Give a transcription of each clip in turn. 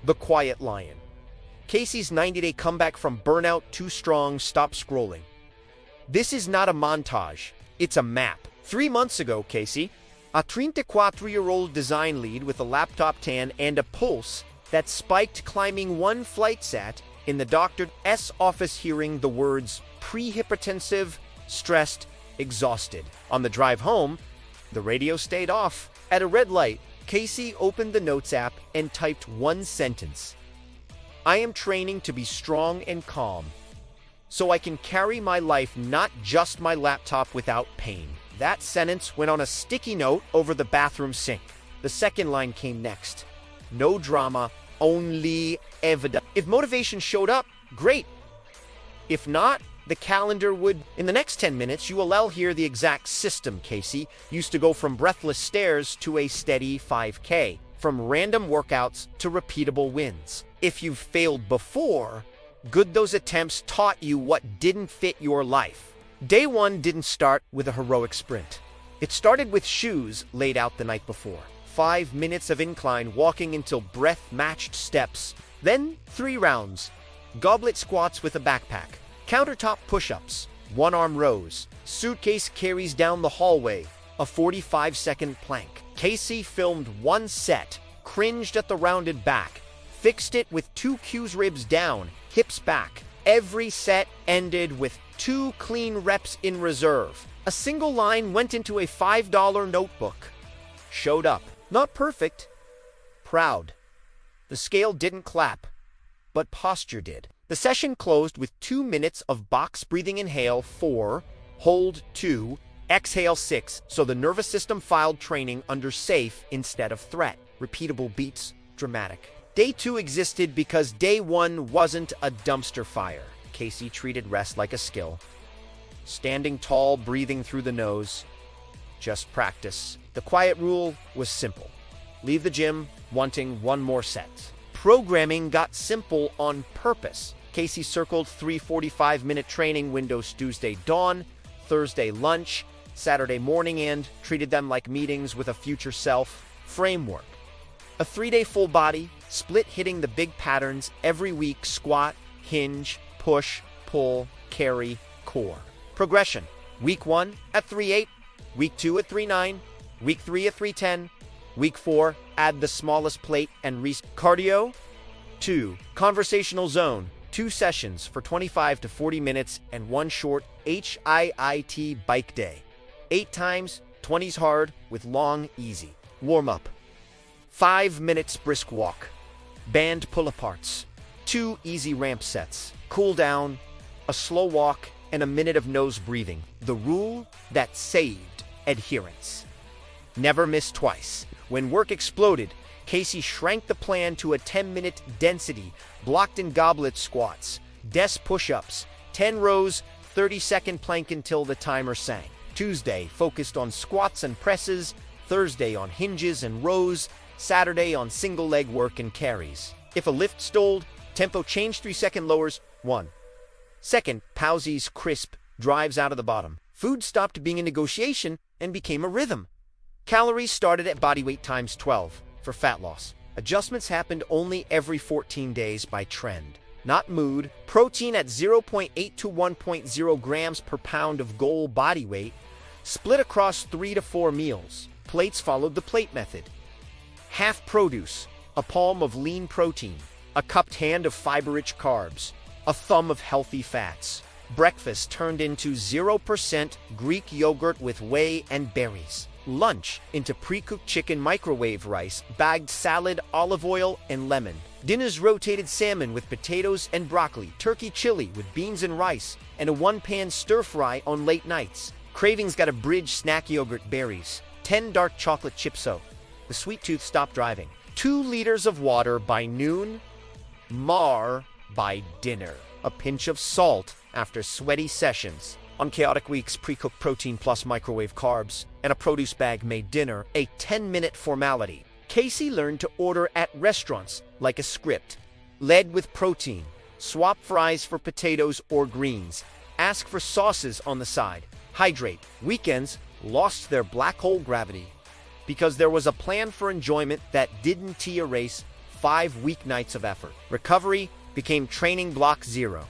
The Quiet Lion. Casey's 90-day comeback from burnout, too strong, stop scrolling. This is not a montage, it's a map. 3 months ago, Casey, a 34-year-old design lead with a laptop tan and a pulse that spiked climbing one flight sat in the doctor's office hearing the words prehypertensive, stressed, exhausted. On the drive home, the radio stayed off. At a red light, Casey opened the Notes app and typed one sentence. I am training to be strong and calm, so I can carry my life, not just my laptop, without pain. That sentence went on a sticky note over the bathroom sink. The second line came next. No drama, only evidence. If motivation showed up, great. If not, the calendar would. In the next 10 minutes, you will hear the exact system, Casey. Used to go from breathless stares to a steady 5K, from random workouts to repeatable wins. If you've failed before, good, those attempts taught you what didn't fit your life. Day one didn't start with a heroic sprint. It started with shoes laid out the night before. 5 minutes of incline walking until breath-matched steps. Then 3 rounds. Goblet squats with a backpack. Countertop push-ups. One-arm rows. Suitcase carries down the hallway. A 45-second plank. Casey filmed one set. Cringed at the rounded back. Fixed it with 2 Qs, ribs down, hips back. Every set ended with 2 clean reps in reserve. A single line went into a $5 notebook. Showed up. Not perfect. Proud. The scale didn't clap, but posture did. The session closed with 2 minutes of box breathing. Inhale 4, hold 2, exhale 6, so the nervous system filed training under safe instead of threat. Repeatable beats, dramatic. Day 2 existed because day 1 wasn't a dumpster fire. Casey treated rest like a skill. Standing tall, breathing through the nose. Just practice. The quiet rule was simple. Leave the gym wanting one more set. Programming got simple on purpose. Casey circled 3 45-minute training windows: Tuesday dawn, Thursday lunch, Saturday morning, and treated them like meetings with a future self. Framework. A 3-day full body, split hitting the big patterns every week: squat, hinge, push, pull, carry, core. Progression. Week 1 at 3.8, week 2 at 3.9, week 3 at 3.10, week 4 add the smallest plate and cardio. 2. Conversational zone. 2 sessions for 25 to 40 minutes and 1 short HIIT bike day. 8 times, 20s hard with long easy. Warm up. 5 minutes brisk walk. Band pull-aparts. 2 easy ramp sets. Cool down, a slow walk, and a minute of nose breathing. The rule that saved adherence. Never miss twice. When work exploded, Casey shrank the plan to a 10-minute density, blocked-in goblet squats, desk push-ups, 10 rows, 30-second plank until the timer sang. Tuesday focused on squats and presses, Thursday on hinges and rows, Saturday on single leg work and carries. If a lift stalled, tempo changed: 3-second lowers, 1. Second, Powsey's crisp drives out of the bottom. Food stopped being a negotiation and became a rhythm. Calories started at body weight times 12 for fat loss. Adjustments happened only every 14 days by trend, not mood. Protein at 0.8 to 1.0 grams per pound of goal body weight, split across 3 to 4 meals. Plates followed the plate method. Half produce, a palm of lean protein, a cupped hand of fiber-rich carbs, a thumb of healthy fats. Breakfast turned into 0% Greek yogurt with whey and berries. Lunch into pre-cooked chicken, microwave rice, bagged salad, olive oil, and lemon. Dinner's rotated salmon with potatoes and broccoli, turkey chili with beans and rice, and a 1-pan stir-fry on late nights. Cravings got a bridge: snack yogurt, berries, 10 dark chocolate chips. So the sweet tooth stopped driving. 2 liters of water by noon, mar by dinner. A pinch of salt after sweaty sessions. On chaotic weeks, pre-cooked protein plus microwave carbs, and a produce bag made dinner a 10-minute formality. Casey learned to order at restaurants like a script. Led with protein. Swap fries for potatoes or greens. Ask for sauces on the side. Hydrate. Weekends lost their black hole gravity because there was a plan for enjoyment that didn't erase 5 weeknights of effort. Recovery became training block 0.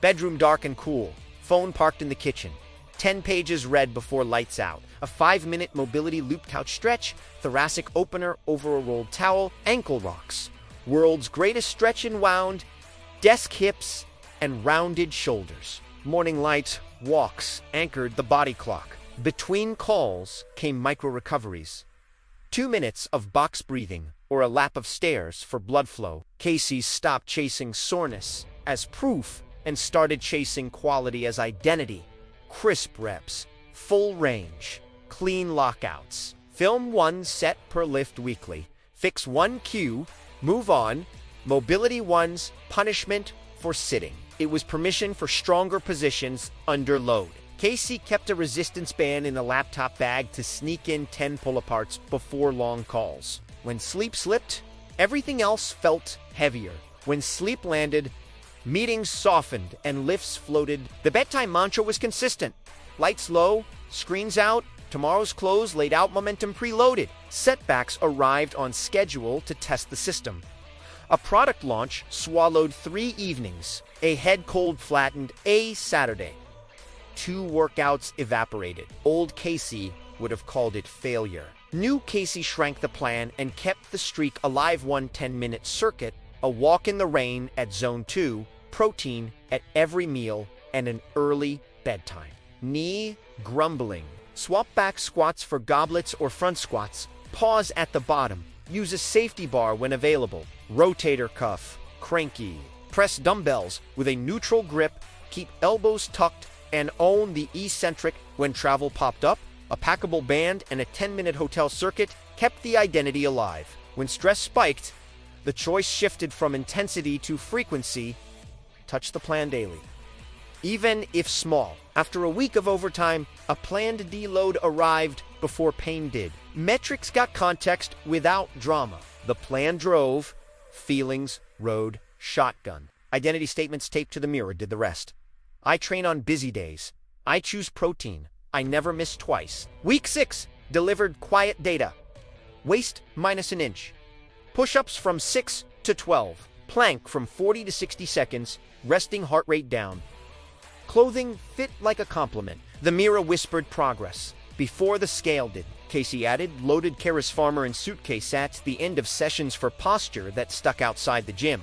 Bedroom dark and cool. Phone parked in the kitchen. 10 pages read before lights out. A 5-minute mobility loop couch stretch. Thoracic opener over a rolled towel. Ankle rocks. World's greatest stretch and wound. Desk hips and rounded shoulders. Morning light, walks, anchored the body clock. Between calls came micro-recoveries. 2 minutes of box breathing or a lap of stairs for blood flow. Casey stopped chasing soreness as proof and started chasing quality as identity. Crisp reps, full range, clean lockouts. Film 1 set per lift weekly. Fix 1 cue, move on. Mobility 1's punishment for sitting. It was permission for stronger positions under load. Casey kept a resistance band in a laptop bag to sneak in 10 pull-aparts before long calls. When sleep slipped, everything else felt heavier. When sleep landed, meetings softened and lifts floated. The bedtime mantra was consistent. Lights low, screens out, tomorrow's clothes laid out, momentum preloaded. Setbacks arrived on schedule to test the system. A product launch swallowed 3 evenings. A head cold flattened a Saturday. 2 workouts evaporated. Old Casey would have called it failure. New Casey shrank the plan and kept the streak alive. 1 10-minute circuit, a walk in the rain at zone 2, protein at every meal, and an early bedtime. Knee grumbling. Swap back squats for goblets or front squats. Pause at the bottom. Use a safety bar when available. Rotator cuff. Cranky. Press dumbbells with a neutral grip. Keep elbows tucked and own the eccentric. When travel popped up, a packable band and a 10-minute hotel circuit kept the identity alive. When stress spiked, the choice shifted from intensity to frequency. Touch the plan daily. Even if small. After a week of overtime, a planned deload arrived before pain did. Metrics got context without drama. The plan drove, feelings rode shotgun. Identity statements taped to the mirror did the rest. I train on busy days. I choose protein. I never miss twice. Week 6 delivered quiet data. Waist minus an inch. Push-ups from 6 to 12. Plank from 40 to 60 seconds. Resting heart rate down. Clothing fit like a compliment. The mirror whispered progress. Before the scale did. Casey added, loaded Karis Farmer in suitcase at the end of sessions for posture that stuck outside the gym.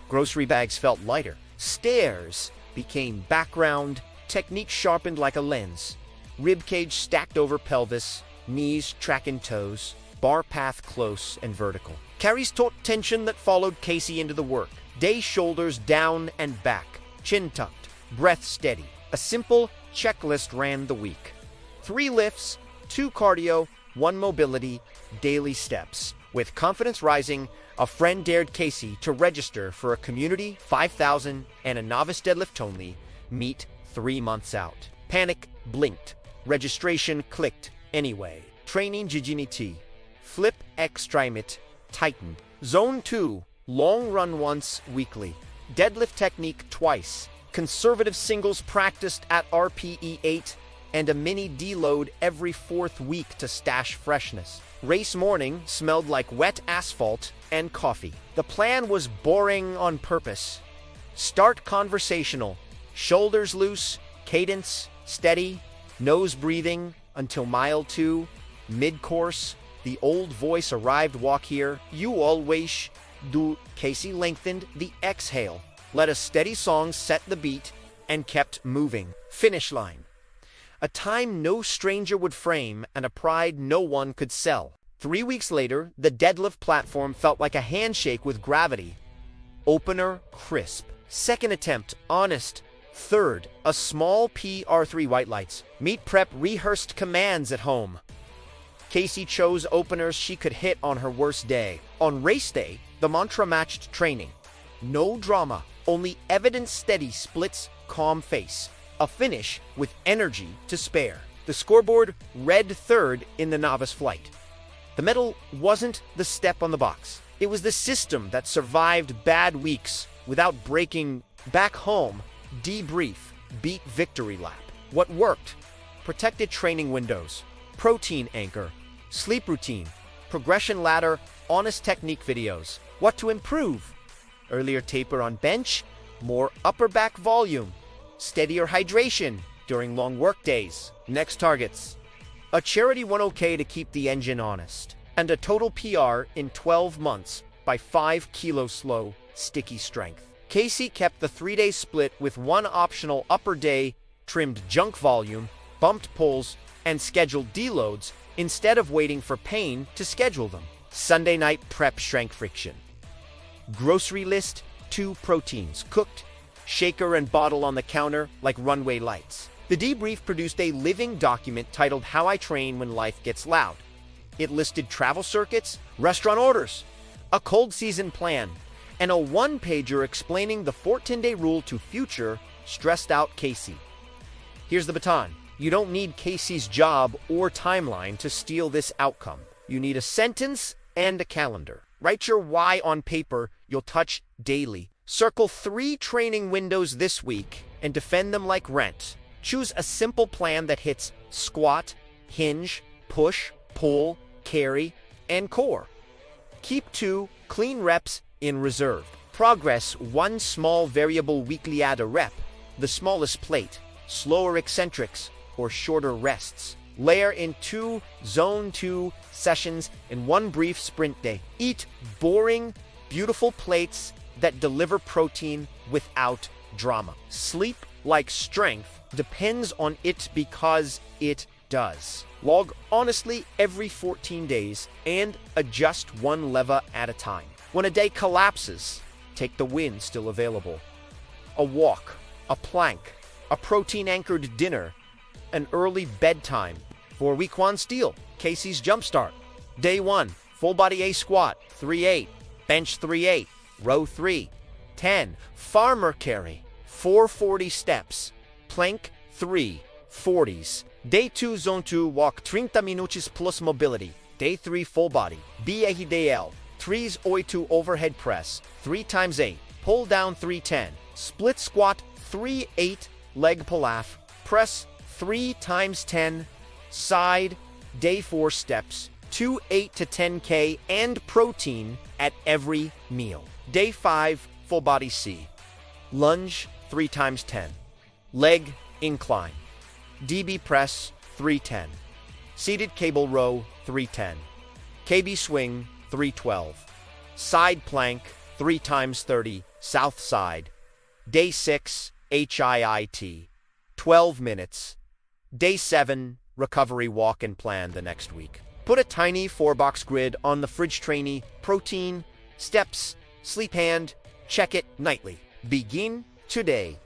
Grocery bags felt lighter. Stairs became background. Technique sharpened like a lens. Rib cage stacked over pelvis. Knees tracking toes. Bar path close and vertical. Carries taut tension that followed Casey into the work. Day shoulders down and back. Chin tucked. Breath steady. A simple checklist ran the week. 3 lifts, 2 cardio, 1 mobility, daily steps. With confidence rising, a friend dared Casey to register for a community 5,000 and a novice deadlift only meet 3 months out. Panic blinked. Registration clicked. Anyway. Training Jiginity. Flip extremit tightened. Zone 2. Long run once weekly. Deadlift technique twice. Conservative singles practiced at RPE 8 and a mini deload every 4th week to stash freshness. Race morning smelled like wet asphalt and coffee. The plan was boring on purpose. Start conversational. Shoulders loose, cadence steady, nose breathing until mile 2. Mid-course, the old voice arrived. Walk here. You always do. Casey lengthened the exhale. Let a steady song set the beat and kept moving. Finish line. A time no stranger would frame and a pride no one could sell. 3 weeks later, the deadlift platform felt like a handshake with gravity. Opener crisp. Second attempt honest. Third, a small PR3 white lights. Meet prep rehearsed commands at home. Casey chose openers she could hit on her worst day. On race day, the mantra matched training. No drama, only evidence steady splits, calm face. A finish with energy to spare. The scoreboard read 3rd in the novice flight. The medal wasn't the step on the box. It was the system that survived bad weeks without breaking. Back home, debrief, beat victory lap. What worked? Protected training windows, protein anchor, sleep routine, progression ladder, honest technique videos. What to improve? Earlier taper on bench, more upper back volume, steadier hydration during long work days. Next targets: a charity 1OK to keep the engine honest, and a total PR in 12 months by 5 kilos slow, sticky strength. Casey kept the 3-day split with one optional upper day, trimmed junk volume, bumped pulls, and scheduled deloads instead of waiting for pain to schedule them. Sunday night prep strength friction. Grocery list: 2 proteins, cooked, shaker and bottle on the counter like runway lights. The debrief produced a living document titled How I Train When Life Gets Loud. It listed travel circuits, restaurant orders, a cold season plan, and a 1-pager explaining the 14-day rule to future stressed out Casey. Here's the baton. You don't need Casey's job or timeline to steal this outcome. You need a sentence and a calendar. Write your why on paper you'll touch daily. Circle 3 training windows this week and defend them like rent. Choose a simple plan that hits squat, hinge, push, pull, carry, and core. Keep 2 clean reps in reserve. Progress 1 small variable weekly add a rep, the smallest plate, slower eccentrics, or shorter rests. Layer in 2 zone 2 sessions in 1 brief sprint day. Eat boring, beautiful plates that deliver protein without drama. Sleep like strength depends on it because it does. Log honestly every 14 days and adjust 1 lever at a time. When a day collapses, take the win still available. A walk, a plank, a protein-anchored dinner, an early bedtime. For week 1 steal, Casey's Jumpstart. Day 1, full body A squat, 3-8, bench 3-8, row 3, 10, farmer carry, 440 steps, plank 3, 40s. Day 2, zone 2, walk 30 minutos plus mobility. Day 3, full body, BAHDL, 3s OI2 overhead press, 3 times 8, pull down 310, split squat 3-8, leg pull-off, press 3 times 10, side. Day 4, steps, 2 8 to 10K and protein at every meal. Day 5, full body C, lunge 3 times 10, leg incline, DB press 310, seated cable row 310, KB swing 312, side plank 3 times 30, south side. Day 6, HIIT, 12 minutes. Day 7, recovery walk and plan the next week. Put a tiny 4-box grid on the fridge trainee: protein, steps, sleep hand, check it nightly. Begin today.